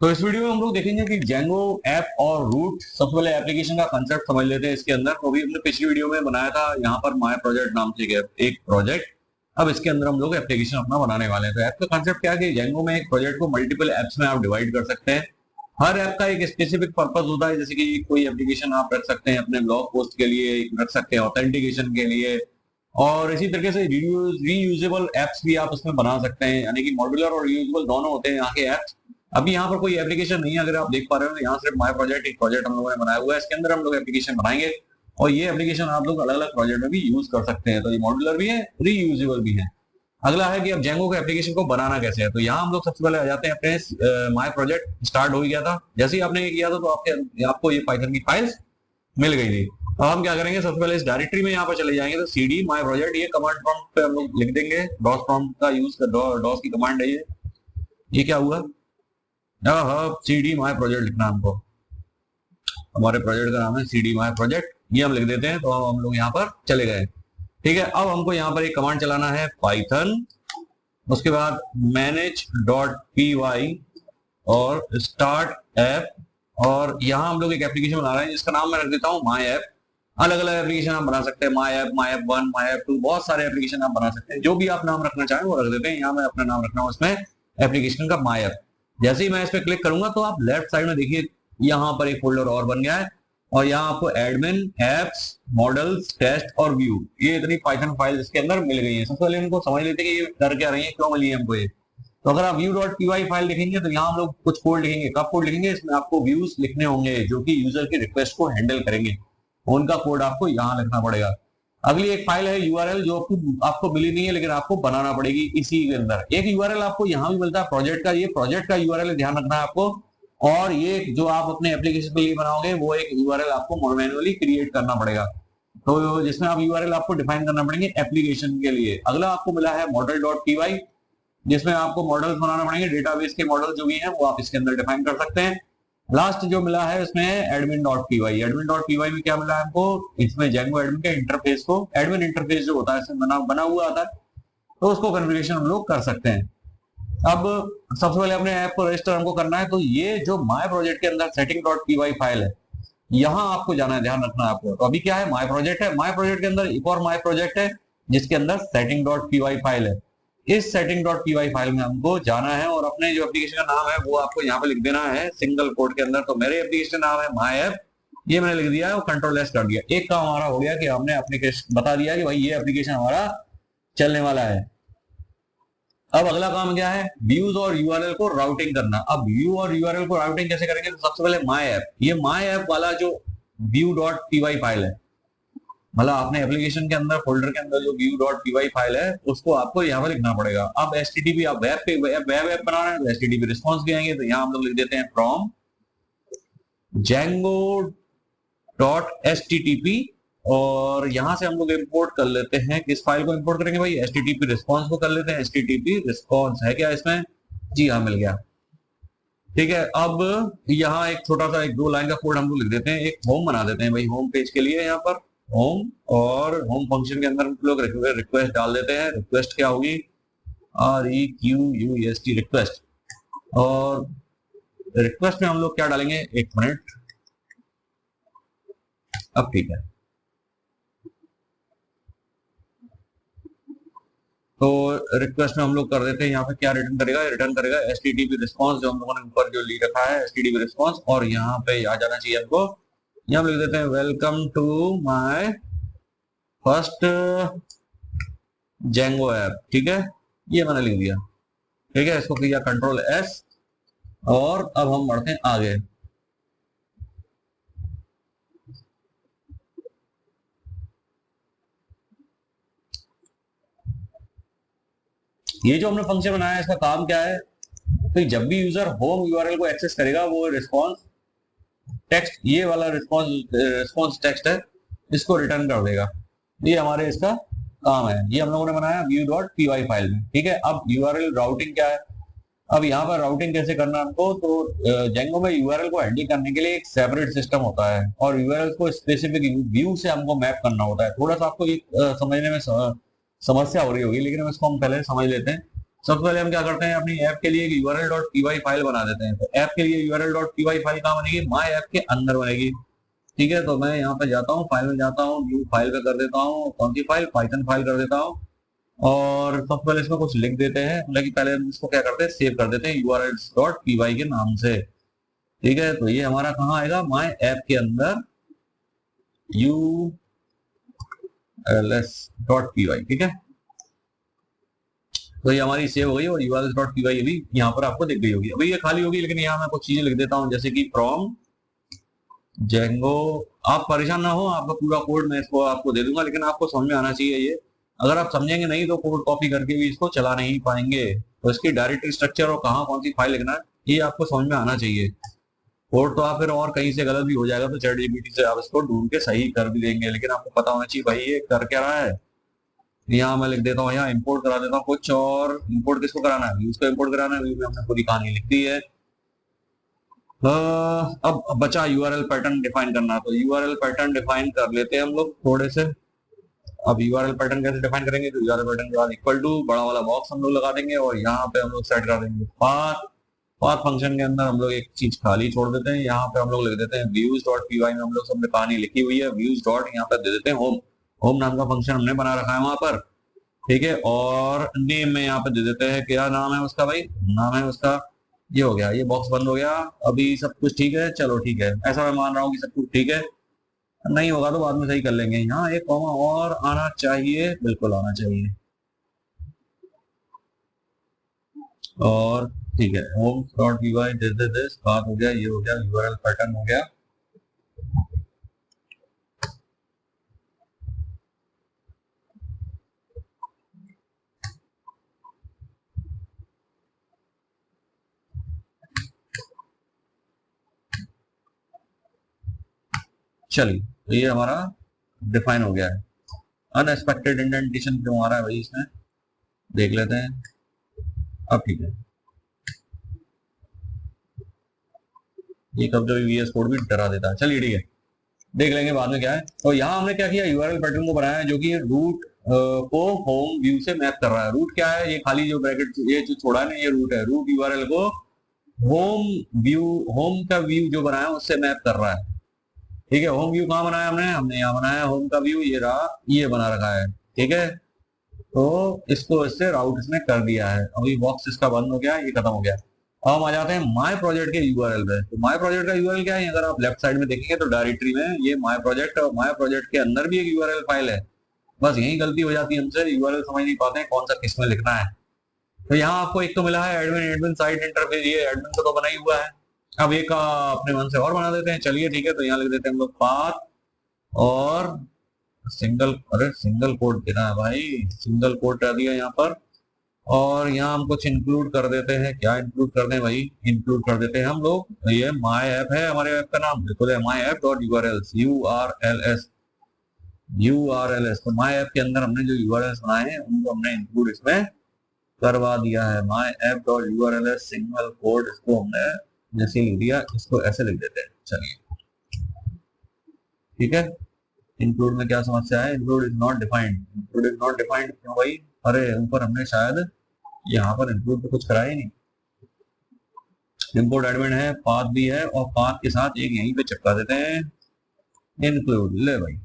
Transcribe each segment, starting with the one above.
तो इस वीडियो में हम लोग देखेंगे कि जेंगो ऐप और रूट सबसे पहले एप्लीकेशन का कंसेप्ट समझ लेते हैं इसके अंदर। तो अभी हमने पिछली वीडियो में बनाया था यहाँ पर माय प्रोजेक्ट नाम से एक प्रोजेक्ट। अब इसके अंदर हम लोग एप्लीकेशन अपना बनाने वाले हैं। तो ऐप का कंसेप्ट क्या है कि जेंगो में एक प्रोजेक्ट को मल्टीपल एप्स में आप डिवाइड कर सकते हैं। हर ऐप का एक स्पेसिफिक पर्पज होता है, जैसे कि कोई एप्लीकेशन आप रख सकते हैं अपने ब्लॉग पोस्ट के लिए, रख सकते हैं ऑथेंटिकेशन के लिए, और इसी तरीके से रीयूजेबल एप्स भी आप उसमें बना सकते हैं। यानी कि मॉड्यूलर और रीयूजेबल दोनों होते हैं यहाँ के एप्स। अभी यहाँ पर कोई एप्लीकेशन नहीं है, अगर आप देख पा रहे हो तो यहाँ सिर्फ माय प्रोजेक्ट एक प्रोजेक्ट हम लोगों ने बनाया हुआ है। इसके अंदर हम लोग एप्लीकेशन बनाएंगे और ये एप्लीकेशन आप लोग अलग अलग प्रोजेक्ट में भी यूज कर सकते हैं। तो ये मॉड्यूलर भी है, रीयूजेबल भी है। अगला है कि अब जेंगो के एप्लीकेशन को बनाना कैसे है। तो यहाँ हम लोग सबसे पहले आ जाते हैं अपने माय प्रोजेक्ट स्टार्ट हो गया था। जैसे ही आपने ये किया था तो आपको ये पाइथन की फाइल्स मिल गई थी। अब हम क्या करेंगे, सबसे पहले इस डायरेक्टरी में यहाँ पर चले जाएंगे। तो cd माय प्रोजेक्ट ये कमांड प्रॉम्प्ट पे हम लोग लिख देंगे। डॉस प्रॉम्प्ट का यूज कर, डॉस की कमांड है ये क्या हुआ, cd माय प्रोजेक्ट लिखना हमको। हमारे प्रोजेक्ट का नाम है cd माय प्रोजेक्ट, ये हम लिख देते हैं। तो हम लोग यहाँ पर चले गए। ठीक है, अब हमको यहाँ पर एक कमांड चलाना है पाइथन, उसके बाद manage.py और स्टार्ट ऐप, और यहाँ हम लोग एक एप्लीकेशन बना रहे हैं जिसका नाम मैं रख देता हूँ माय ऐप। अलग अलग एप्लीकेशन आप बना सकते हैं, my app, my app 1, my app 2, बहुत सारे एप्लीकेशन आप बना सकते हैं। जो भी आप नाम रखना चाहें वो रख देते हैं। यहाँ मैं अपना नाम रखना हूँ इसमें एप्लीकेशन का माय ऐप। जैसे ही मैं इस पर क्लिक करूंगा तो आप लेफ्ट साइड में देखिए यहाँ पर एक फोल्डर और बन गया है, और यहाँ आपको एडमिन, एप्स, मॉडल्स, टेस्ट और व्यू, ये इतनी पाइथन फाइल इसके अंदर मिल गई है। सबसे पहले इनको समझ लेते हैं कि ये कर क्या रही है, क्यों मिली है हमको ये। तो अगर आप view.py फाइल लिखेंगे तो यहाँ हम लोग कुछ कोड लिखेंगे। कब कोड लिखेंगे, इसमें आपको व्यूज लिखने होंगे जो कि यूजर की रिक्वेस्ट को हैंडल करेंगे, उनका कोड आपको यहाँ लिखना पड़ेगा। अगली एक फाइल है यूआरएल, जो आपको मिली नहीं है लेकिन आपको बनाना पड़ेगी इसी के अंदर। एक यूआरएल आपको यहाँ भी मिलता है प्रोजेक्ट का, ये प्रोजेक्ट का यूआरएल ध्यान रखना है आपको। और ये जो आप अपने एप्लीकेशन के लिए बनाओगे वो एक यूआरएल आपको मैन्युअली क्रिएट करना पड़ेगा, तो जिसमें आप यूआरएल आपको डिफाइन करना पड़ेंगे एप्लीकेशन के लिए। अगला आपको मिला है model.py, जिसमें आपको मॉडल्स बनाना पड़ेंगे, डेटाबेस के मॉडल जो भी हैं वो आप इसके अंदर डिफाइन कर सकते हैं। लास्ट जो मिला है उसमें admin.py। admin.py में क्या मिला है हमको, इसमें जेंगो एडमिन के इंटरफेस को, एडमिन इंटरफेस जो होता है इसमें बना हुआ आता है, तो उसको कॉन्फ़िगरेशन हम लोग कर सकते हैं। अब सबसे पहले अपने ऐप को रजिस्टर हमको करना है। तो ये जो माय प्रोजेक्ट के अंदर setting.py फाइल है, यहाँ आपको जाना है, ध्यान रखना है आपको। तो अभी क्या है, माय प्रोजेक्ट है, माय प्रोजेक्ट के अंदर एक और माय प्रोजेक्ट है जिसके अंदर setting.py फाइल है। इस setting.py फाइल में हमको जाना है और अपने जो एप्लीकेशन का नाम है वो आपको यहाँ पे लिख देना है सिंगल कोड के अंदर। तो मेरे एप्लीकेशन का नाम है माय ऐप, ये मैंने लिख दिया है और कंट्रोल एस कर दिया। एक काम हमारा हो गया कि हमने एप्लीकेशन बता दिया कि भाई ये एप्लीकेशन हमारा चलने वाला है। अब अगला काम क्या है, व्यूज और यूआरएल को राउटिंग करना। अब व्यू और यूआरएल को राउटिंग कैसे करेंगे, तो सबसे पहले माय ऐप, ये माय ऐप वाला जो view.py फाइल है, मतलब आपने एप्लीकेशन के अंदर फोल्डर के अंदर जो view.py फाइल है उसको आपको यहाँ पर लिखना पड़ेगा। अब एचटीटीपी, आप वेब ऐप बना रहे हैं तो एचटीटीपी रिस्पॉन्स भी आएंगे, तो यहाँ हम लोग लिख देते हैं फ्रॉम django.http, और यहां से हम लोग इंपोर्ट कर लेते हैं। किस फाइल को इंपोर्ट करेंगे भाई, http रिस्पॉन्स को कर लेते हैं। http रिस्पॉन्स है क्या इसमें, जी हाँ मिल गया। ठीक है, अब यहाँ एक छोटा सा एक 2 लाइन का कोड हम लोग लिख देते हैं, एक होम बना देते हैं भाई, होम पेज के लिए यहाँ पर होम, और होम फंक्शन के अंदर हम लोग रिक्वेस्ट डाल देते हैं। रिक्वेस्ट क्या होगी, REQUEST रिक्वेस्ट, और रिक्वेस्ट में हम लोग क्या डालेंगे, एक मिनट, अब ठीक है। तो रिक्वेस्ट में हम लोग कर देते हैं, यहाँ पे क्या रिटर्न करेगा, रिटर्न करेगा एचटीटीपी रिस्पॉन्स, जो हम लोगों ने ऊपर जो ली रखा है एचटीटीपी रिस्पॉन्स, और यहाँ पे आ जाना चाहिए हमको। यहाँ हम लिख देते हैं welcome to my first Django app. ठीक है, ये मैंने लिख दिया। ठीक है, इसको किया कंट्रोल एस, और अब हम बढ़ते हैं आगे। ये जो हमने फंक्शन बनाया है इसका काम क्या है, तो जब भी यूजर होम यूआरएल को एक्सेस करेगा वो रिस्पॉन्स टेक्स्ट, ये वाला रिस्पॉन्स टेक्स्ट है, इसको रिटर्न कर देगा। ये हमारे इसका काम है, ये हम लोगों ने बनाया view.py फाइल में। ठीक है, अब यूआरएल राउटिंग क्या है, अब यहाँ पर राउटिंग कैसे करना है हमको, तो जेंगो में यूआरएल को हैंडल करने के लिए एक सेपरेट सिस्टम होता है, और यूआरएल को स्पेसिफिक व्यू से हमको मैप करना होता है। थोड़ा सा आपको समझने में समस्या हो रही होगी, लेकिन इसको हम पहले समझ लेते हैं। सबसे पहले हम क्या करते हैं, अपनी ऐप के लिए एक url.py फाइल बना देते हैं। तो ऐप के लिए url.py फाइल कहाँ बनेगी, माय ऐप के अंदर बनेगी। ठीक है, तो मैं यहाँ पे जाता हूँ, फाइल में जाता हूँ, न्यू फाइल पे कर देता हूँ, कौन सी फाइल, पाइथन फाइल कर देता हूँ। और सबसे पहले इसमें कुछ लिख देते हैं, लेकिन पहले हम इसको क्या करते हैं, सेव कर देते हैं urls.py के नाम से। ठीक है, तो ये हमारा कहाँ आएगा, माय ऐप के अंदर urls.py। ठीक है, तो ये हमारी सेव हो गई और urls.py भी यहाँ पर आपको दिख गई होगी। अभी ये खाली होगी, लेकिन यहाँ मैं कुछ चीजें लिख देता हूँ, जैसे कि फ्रॉम जेंगो। आप परेशान ना हो, आपका पूरा कोड मैं इसको आपको दे दूंगा, लेकिन आपको समझ में आना चाहिए ये। अगर आप समझेंगे नहीं तो कोड कॉपी करके भी इसको चला नहीं पाएंगे। तो इसकी डायरेक्टरी स्ट्रक्चर और कहाँ कौन सी फाइल लिखना है, ये आपको समझ में आना चाहिए। कोड तो आप फिर और कहीं से गलत भी हो जाएगा तो चैट जीपीटी से आप इसको ढूंढ के सही कर भी देंगे, लेकिन आपको पता होना चाहिए भाई ये कर क्या रहा है। यहाँ मैं लिख देता हूँ, यहाँ इंपोर्ट करा देता हूँ कुछ, और इंपोर्ट किसको कराना है, व्यूज को इंपोर्ट कराना है। व्यू में हमने पूरी कहानी लिख दी है। अब बचा यूआरएल पैटर्न डिफाइन करना, तो यूआरएल पैटर्न डिफाइन कर लेते हैं हम लोग थोड़े से। अब यूआरएल पैटर्न कैसे डिफाइन करेंगे, तो यूआरएल पैटर्न के बाद इक्वल टू बड़ा वाला बॉक्स हम लोग लगा देंगे, और यहाँ पे हम लोग सेट कर देंगे पाथ। पाथ फंक्शन के अंदर हम लोग एक चीज खाली छोड़ देते हैं, यहाँ पे हम लोग लिख देते हैं व्यूज डॉट पीवाई में हम लोग सबने कहानी लिखी हुई है, व्यूज डॉट यहाँ पे दे देते हैं होम। होम नाम का फंक्शन हमने बना रखा है वहां पर। ठीक है, और नेम में यहाँ पे दे देते हैं, क्या नाम है उसका भाई, नाम है उसका, ये हो गया, ये बॉक्स बंद हो गया। अभी सब कुछ ठीक है, चलो ठीक है, ऐसा मैं मान रहा हूँ कि सब कुछ ठीक है। नहीं होगा तो बाद में सही कर लेंगे। यहाँ एक कॉमा और आना चाहिए, बिल्कुल आना चाहिए। और ठीक है, होम डॉट पीवाई दिस बात हो गया, ये हो गया, यूआरएल पैटर्न हो गया। चलिए, तो ये हमारा डिफाइन हो गया है। अनएक्सपेक्टेड इंडेंटेशन क्यों आ रहा है भाई इसमें, देख लेते हैं। अब ठीक है, ये कभी कभी वीएस कोड भी डरा देता है, चलिए ठीक है, देख लेंगे बाद में क्या है। तो यहाँ हमने क्या किया, यूआरएल पैटर्न को बनाया जो कि रूट को होम व्यू से मैप कर रहा है। रूट क्या है, ये खाली जो ब्रैकेट ये जो छोड़ा है ना, ये रूट है। रूट यूआरएल को होम व्यू, होम का व्यू जो बनाया उससे मैप कर रहा है। ठीक है, होम व्यू कहाँ बनाया हमने, हमने यहाँ बनाया होम का व्यू, ये रहा, ये बना रखा है। ठीक है, तो इसको इससे राउट इसने कर दिया है। अभी बॉक्स इसका बंद हो गया, ये खत्म हो गया। अब हम आ जाते हैं माय प्रोजेक्ट के यूआरएल पे। तो माय प्रोजेक्ट का यूआरएल क्या है, अगर आप लेफ्ट साइड में देखेंगे तो डायरेक्टरी में ये माय प्रोजेक्ट, और माय प्रोजेक्ट के अंदर भी एक यूआरएल फाइल है। बस यही गलती हो जाती है हमसे, यूआरएल समझ नहीं पाते हैं कौन सा किस में लिखना है। तो यहाँ आपको एक तो मिला है एडमिन, एडमिन साइट इंटरफेस, ये एडमिन का तो बना ही हुआ है। अब एक अपने मन से और बना देते हैं, चलिए ठीक है, तो यहाँ लिख देते हैं हम लोग पाथ और सिंगल, अरे सिंगल कोड देना है भाई, सिंगल कोड कर दिया यहाँ पर। और यहाँ हम कुछ इंक्लूड कर देते हैं, क्या इंक्लूड कर दें भाई, इंक्लूड कर देते हैं हम लोग, ये माय ऐप है, हमारे ऐप का नाम बिल्कुल है माय ऐप डॉट यूआरएल्स, यूआरएलएस। तो माय ऐप के अंदर हमने जो यूआरएल्स बनाए हैं उनको हमने इंक्लूड इसमें करवा दिया है। My app dot URLs single code, इसको हमने जैसे लिख दिया, इसको ऐसे लिख देते हैं। चलिए ठीक है, इंक्लूड में क्या समस्या है, include is not defined, include is not defined क्यों भाई, अरे ऊपर हमने शायद यहाँ पर इंक्लूड तो कुछ करा ही नहीं। इंपोर्ट एडमिन है, पाथ भी है, और पाथ के साथ एक यहीं पे चिपका देते हैं इंक्लूड, ले भाई।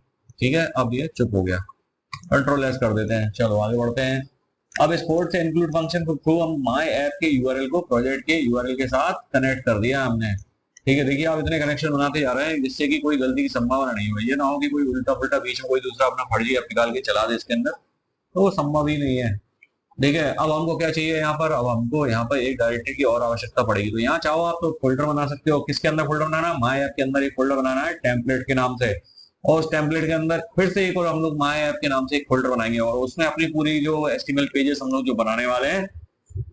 ठीक है, अब ये चुप हो गया, कंट्रोल एस कर देते हैं। चलो आगे बढ़ते हैं। अब इस कोड से इंक्लूड फंक्शन के थ्रू हम माय ऐप के यूआरएल को प्रोजेक्ट के यूआरएल के साथ कनेक्ट कर दिया हमने। ठीक है, देखिए आप इतने कनेक्शन बनाते जा रहे हैं जिससे कि कोई गलती की संभावना नहीं हो, ये ना हो कि कोई उल्टा पुल्टा बीच में कोई दूसरा अपना फर्जी ऐप निकाल के चला दे इसके अंदर, तो वो संभव ही नहीं है। ठीक है, अब हमको क्या चाहिए यहाँ पर, अब हमको यहाँ पर एक डायरेक्टरी की और आवश्यकता पड़ेगी। तो यहाँ चाहो आप तो फोल्डर बना सकते हो, किसके अंदर फोल्डर बनाना है, माय ऐप के अंदर एक फोल्डर बनाना है टेम्पलेट के नाम से, और उस टेम्पलेट के अंदर फिर से एक और हम लोग माय ऐप के नाम से एक फोल्डर बनाएंगे, और उसमें अपनी पूरी जो एचटीएमएल पेजेस हम लोग जो बनाने वाले हैं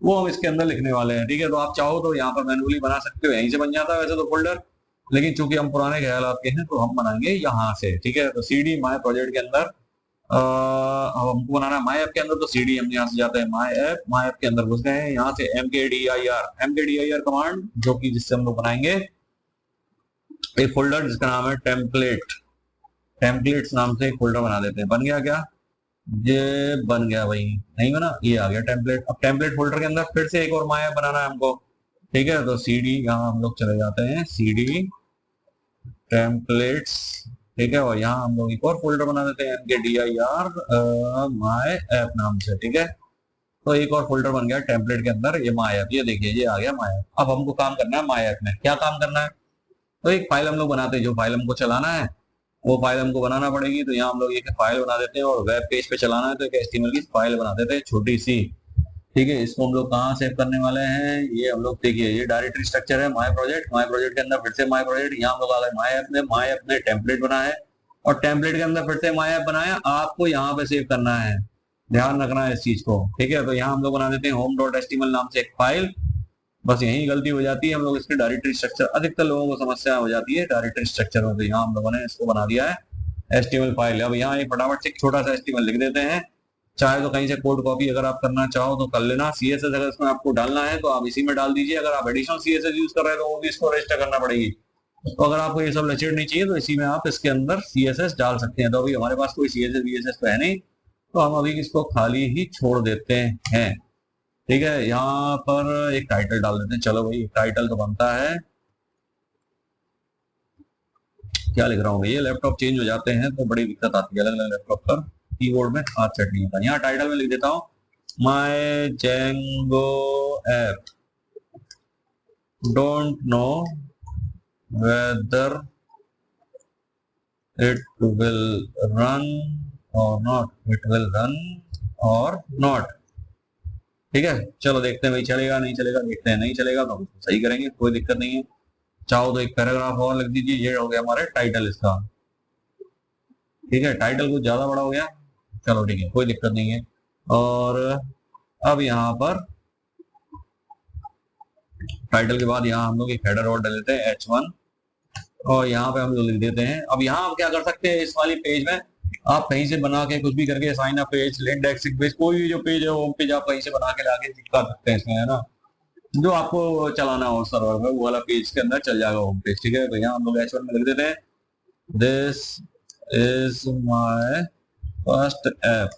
वो हम इसके अंदर लिखने वाले हैं। ठीक है, तो आप चाहो तो यहाँ पर मैनुअली बना सकते हो, यहीं से बन जाता है वैसे तो फोल्डर, लेकिन चूंकि हम पुराने ख्यालात के हैं तो हम बनाएंगे यहाँ से। ठीक है, तो सीडी माय प्रोजेक्ट के अंदर अब हमको बनाना है माय ऐप के अंदर, तो सीडी हम यहाँ से जाते हैं माय ऐप, माय ऐप के अंदर घुस गए हैं, यहाँ से mkdir कमांड, जो कि जिससे हम लोग बनाएंगे एक फोल्डर जिसका नाम है टेम्पलेट, टेम्पलेट्स नाम से एक फोल्डर बना देते हैं। बन गया क्या, ये बन गया भाई, नहीं बना, ये आ गया टेम्पलेट। अब टेम्पलेट फोल्डर के अंदर फिर से एक और माया बनाना है हमको। ठीक है, तो सी डी, यहाँ हम लोग चले जाते हैं सी डी टेम्पलेट्स। ठीक है, और यहाँ हम लोग एक और फोल्डर बना देते हैं MKDIR माय ऐप नाम से। ठीक है, तो एक और फोल्डर बन गया टेम्पलेट के अंदर, ये माय ऐप, ये देखिए ये आ गया माय ऐप। अब हमको काम करना है माय ऐप में। क्या काम करना है, तो एक फाइल हम लोग बनाते हैं, जो फाइल हमको चलाना है वो फाइल हमको बनाना पड़ेगी। तो यहाँ हम लोग एक फाइल बना देते हैं, और वेब पेज पे चलाना है तो एक HTML की फाइल बना देते हैं छोटी सी। ठीक है, इसको हम लोग कहाँ सेव करने वाले हैं, ये हम लोग देखिए, ये डायरेक्टरी स्ट्रक्चर है माय प्रोजेक्ट। माय प्रोजेक्ट के अंदर फिर से माय प्रोजेक्ट, यहाँ हम लोग आ गए माय ऐप में। माय ऐप में टेम्पलेट बना है, और टेम्पलेट के अंदर फिर से माय ऐप बनाया। आपको यहाँ पे सेव करना है, ध्यान रखना है इस चीज को। ठीक है, तो यहाँ हम लोग बना देते हैं home.html नाम से एक फाइल। बस यही गलती हो जाती है हम लोग इसके डायरेक्टरी स्ट्रक्चर, अधिकतर लोगों को समस्या हो जाती है डायरेक्टरी स्ट्रक्चर में। तो यहाँ हम लोगों ने इसको बना दिया है HTML फाइल। अब यहाँ एक फटाफट से एक छोटा सा HTML लिख देते हैं। चाहे तो कहीं से कोड कॉपी अगर आप करना चाहो तो कर लेना। CSS अगर इसमें आपको डालना है तो आप इसी में डाल दीजिए। अगर आप एडिशनल CSS यूज कर रहे हैं तो वो भी इसको रजिस्टर करना पड़ेगी। तो अगर आपको ये सब लचीड़ नहीं चाहिए तो इसी में आप इसके अंदर CSS डाल सकते हैं। तो अभी हमारे पास कोई CSS VSS तो है नहीं, तो हम अभी इसको खाली ही छोड़ देते हैं। ठीक है, यहाँ पर एक टाइटल डाल देते हैं। चलो भाई, टाइटल तो बनता है। क्या लिख रहा हूँ, ये लैपटॉप चेंज हो जाते हैं तो बड़ी दिक्कत आती है अलग अलग लैपटॉप पर, कीबोर्ड में हाथ सेट नहीं होता। यहाँ टाइटल में लिख देता हूँ my Django app don't know whether it will run और नॉट, इट विल रन और नॉट। ठीक है, चलो देखते हैं भाई चलेगा नहीं चलेगा, देखते हैं। नहीं चलेगा तो सही करेंगे, कोई दिक्कत नहीं है। चाहो तो एक पैराग्राफ और लिख दीजिए। ये हो गया हमारा टाइटल इसका। ठीक है, टाइटल कुछ ज्यादा बड़ा हो गया, चलो ठीक है, कोई दिक्कत नहीं है। और अब यहाँ पर टाइटल के बाद यहाँ हम लोग एक हेडर और डाल देते हैं H1, और यहाँ पे हम लोग लिख देते हैं। अब यहाँ आप क्या कर सकते हैं, इस वाली पेज में आप कहीं से बना के कुछ भी करके, sign up page, indexing page, कोई भी जो पेज है होम पेज आप कहीं से बना के लाके कर सकते हैं इसमें, है ना, जो आपको चलाना हो सर्वर में वो वाला पेज के अंदर चल जाएगा होम पेज। ठीक है, तो यहाँ हम लोग H1 में लिख देते हैं this is my first app.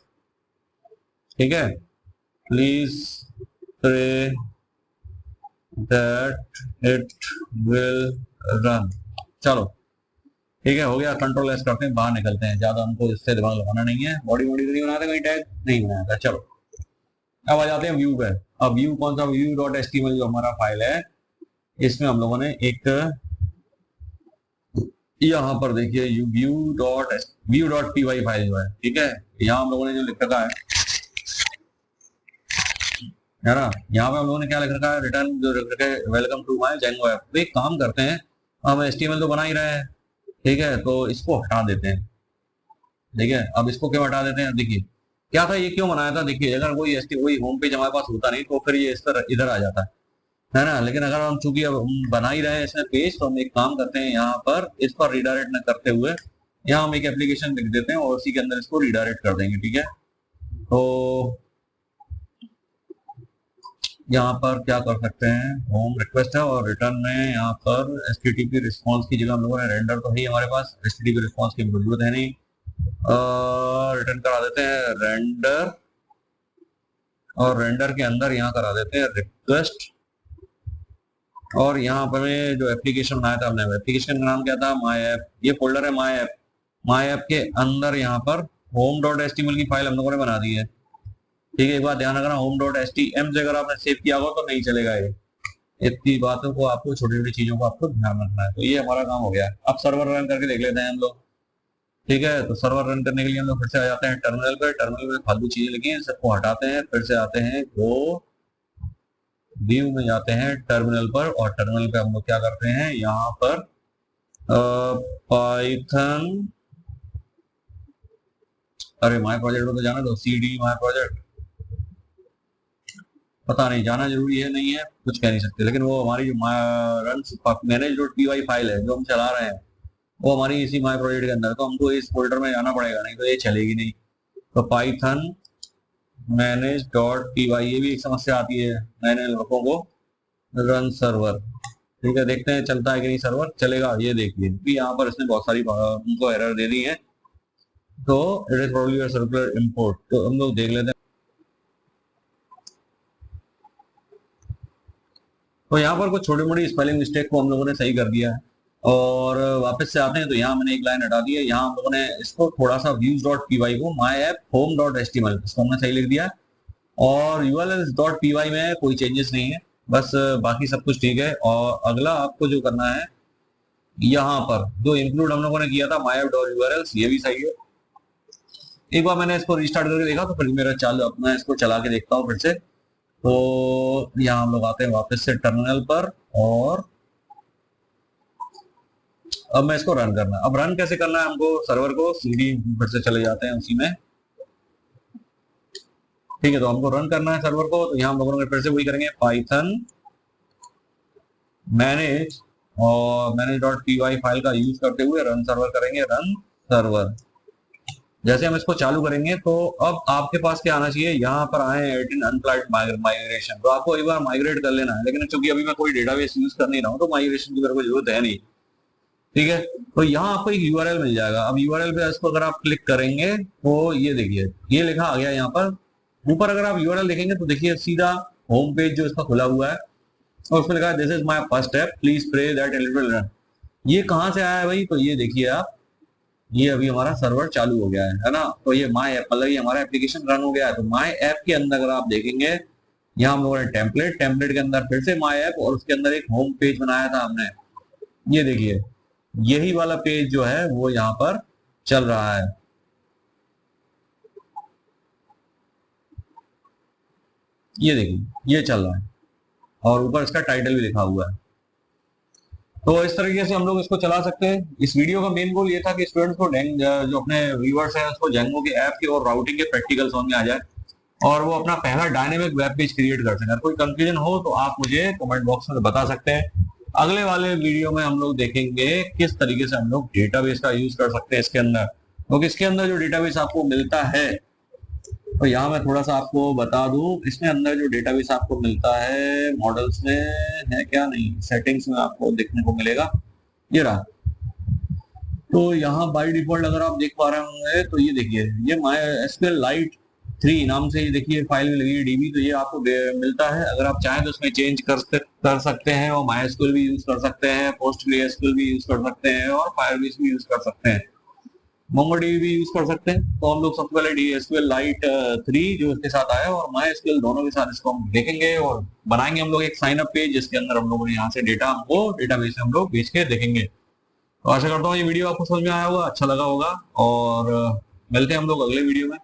ठीक है, please pray that it will run. चलो ठीक है, हो गया। कंट्रोल एस करते हैं, बाहर निकलते हैं, ज्यादा हमको इससे दिमाग लगाना नहीं है। बॉडी बॉडी नहीं बनाते, कहीं टैग नहीं बनाया था। चलो अब आ जाते हैं व्यू पे। अब व्यू कौन सा, view.html जो हमारा फाइल है, इसमें हम लोगों ने एक, यहाँ पर देखिए view.py फाइल जो है, ठीक है, यहाँ हम लोगों ने जो लिख रखा है ना, यहाँ पे हम लोगों ने क्या लिख रखा है, रिटर्न जो लिख रखा है welcome to my Django app. तो एक काम करते हैं, हम HTML तो बना ही रहे हैं, ठीक है, तो इसको हटा देते हैं। ठीक है, अब इसको क्यों हटा देते हैं, देखिए क्या था, ये क्यों बनाया था। देखिए अगर वही होम पेज हमारे पास होता नहीं तो फिर ये इस तरह इधर आ जाता है ना। लेकिन अगर हम चूंकि अब हम बना ही रहे हैं इसमें पेज, तो हम एक काम करते हैं, यहाँ पर इस पर रिडायरेक्ट न करते हुए यहाँ हम एक एप्लीकेशन लिख देते हैं और उसी के अंदर इसको रिडायरेक्ट कर देंगे। ठीक है, तो यहाँ पर क्या कर सकते हैं, होम रिक्वेस्ट है और रिटर्न में यहाँ पर HTTP रिस्पॉन्स की जगह हम लोगों ने रेंडर तो है हमारे पास, HTTP रिस्पॉन्स की जरूरत है नहीं, रिटर्न करा देते हैं रेंडर, और रेंडर के अंदर यहाँ करा देते हैं रिक्वेस्ट। और यहाँ पर जो एप्लीकेशन बनाया था हमने, एप्लीकेशन का नाम क्या था, माय ऐप। ये फोल्डर है माय ऐप। माय ऐप के अंदर यहाँ पर home.html की फाइल हम लोगों ने बना दी है। ठीक है, एक बात ध्यान रखना, home.html से अगर आपने सेव किया होगा तो नहीं चलेगा ये। इतनी बातों को आपको, छोटी छोटी चीजों को आपको ध्यान रखना है। तो ये हमारा काम हो गया। अब सर्वर रन करके देख लेते हैं हम लोग। ठीक है, तो सर्वर रन करने के लिए हम लोग फिर से आ जाते हैं टर्मिनल पे। टर्मिनल में फालतू चीजें लिखी हैं, सबको हटाते हैं, फिर से आते हैं गो व्यू में, जाते हैं टर्मिनल पर, और टर्मिनल पे हम लोग क्या करते हैं, यहाँ पर पाइथन, अरे माय प्रोजेक्ट में तो जाना दो, CD माय प्रोजेक्ट, पता नहीं जाना जरूरी है नहीं है, कुछ कह नहीं सकते। लेकिन वो हमारी जो रन manage.py फाइल है जो हम चला रहे हैं, वो हमारी इसी माय प्रोजेक्ट के अंदर, तो हमको इस फोल्डर में जाना पड़ेगा, नहीं तो ये चलेगी नहीं। तो पाइथन manage.py, ये भी एक समस्या आती है नए नए लोगों को, रन सर्वर। ठीक है, देखते हैं चलता है कि नहीं सर्वर, चलेगा ये देखिए। यहाँ पर इसने बहुत सारी उनको एरर दे दी है। तो it is probably a circular import, तो हम लोग देख लेते हैं। तो यहाँ पर कुछ छोटी मोटी स्पेलिंग मिस्टेक को हम लोगों ने सही कर दिया है। और वापस से आते हैं, तो यहाँ मैंने एक लाइन हटा दी है, यहाँ हम लोगों ने इसको थोड़ा सा views डॉट पी वाई को my app home dot H T M L इसको हमने सही लिख दिया। और यूएलएल डॉट पी वाई में कोई चेंजेस नहीं है, बस बाकी सब कुछ ठीक है। और अगला आपको जो करना है, यहाँ पर जो इंक्लूड हम लोगों ने किया था माई ऐप डॉट यूआरएल, ये भी सही है। एक बार मैंने इसको रिस्टार्ट करके देखा तो फिर मेरा चालू, मैं इसको चला के देखता हूँ फिर से। तो यहाँ हम लोग आते हैं वापस से टर्मिनल पर, और अब मैं इसको रन करना है। अब रन कैसे करना है हमको, सर्वर को सीडी फिर से चले जाते हैं उसी में, ठीक है। तो हमको रन करना है सर्वर को, तो यहाँ हम लोगों ने फिर से वही करेंगे, पाइथन मैनेज और manage dot P Y file का यूज करते हुए रन सर्वर करेंगे, रन सर्वर। जैसे हम इसको चालू करेंगे तो अब आपके पास क्या आना चाहिए, यहाँ पर आए 18 अनप्लाइड माइग्रेशन, तो आपको एक बार माइग्रेट कर लेना है। लेकिन चूंकि अभी मैं कोई डेटाबेस यूज कर नहीं रहा हूँ तो माइग्रेशन की मेरे को जरूरत है नहीं, ठीक है। तो यहाँ आपको एक यूआरएल मिल जाएगा। अब यूआरएल पे इसको अगर आप क्लिक करेंगे तो ये देखिए ये लिखा आ गया यहाँ पर ऊपर। अगर आप यूआरएल देखेंगे तो देखिए सीधा होम पेज जो इसका खुला हुआ है, और उसमें लिखा है this is my first step please pray that it will run. ये कहाँ से आया है भाई, तो ये देखिए आप, ये अभी हमारा सर्वर चालू हो गया है ना। तो ये माय ऐप मतलब ये हमारा एप्लीकेशन रन हो गया है। तो माय ऐप के अंदर अगर आप देखेंगे, यहाँ हम लोगों ने टेम्पलेट के अंदर फिर से माय ऐप, और उसके अंदर एक होम पेज बनाया था हमने, ये देखिए यही वाला पेज जो है वो यहाँ पर चल रहा है। ये देखिए ये चल रहा है, और ऊपर इसका टाइटल भी लिखा हुआ है। तो इस तरीके से हम लोग इसको चला सकते हैं। इस वीडियो का मेन गोल ये था कि स्टूडेंट्स को जो अपने व्यूअर्स हैं उसको जेंगो के ऐप की और राउटिंग के प्रैक्टिकल समझ में आ जाए, और वो अपना पहला डायनेमिक वेब पेज क्रिएट कर सकें। अगर कोई कंफ्यूजन हो तो आप मुझे कमेंट बॉक्स में बता सकते हैं। अगले वाले वीडियो में हम लोग देखेंगे किस तरीके से हम लोग डेटाबेस का यूज कर सकते हैं इसके अंदर। तो इसके अंदर जो डेटाबेस आपको मिलता है, तो यहाँ मैं थोड़ा सा आपको बता दूं, इसमें अंदर जो डेटाबेस आपको मिलता है मॉडल्स में है क्या, नहीं सेटिंग्स में आपको देखने को मिलेगा, ये रहा। तो यहाँ बाय डिफॉल्ट अगर आप देख पा रहे होंगे तो ये देखिए ये माई एसक्यूएल लाइट 3 नाम से ये देखिए फाइल में लगी है डीबी, तो ये आपको मिलता है। अगर आप चाहें तो उसमें चेंज कर सकते हैं, और माई एसक्यूएल भी यूज कर सकते हैं, पोस्टग्रेसक्यूएल भी यूज कर सकते हैं, और फायरबेस भी यूज कर सकते हैं, मोंगोडीबी भी यूज कर सकते हैं। तो हम लोग सबसे पहले एसक्यूएल लाइट 3 जो इसके साथ आया और माई एसक्यूएल दोनों के साथ इसको हम देखेंगे, और बनाएंगे हम लोग एक साइन अप पेज जिसके अंदर हम लोग यहाँ से डेटा हमको डेटाबेस में हम लोग भेज के देखेंगे। तो आशा करता हूँ ये वीडियो आपको समझ में आया होगा, अच्छा लगा होगा, और मिलते हैं हम लोग अगले वीडियो में।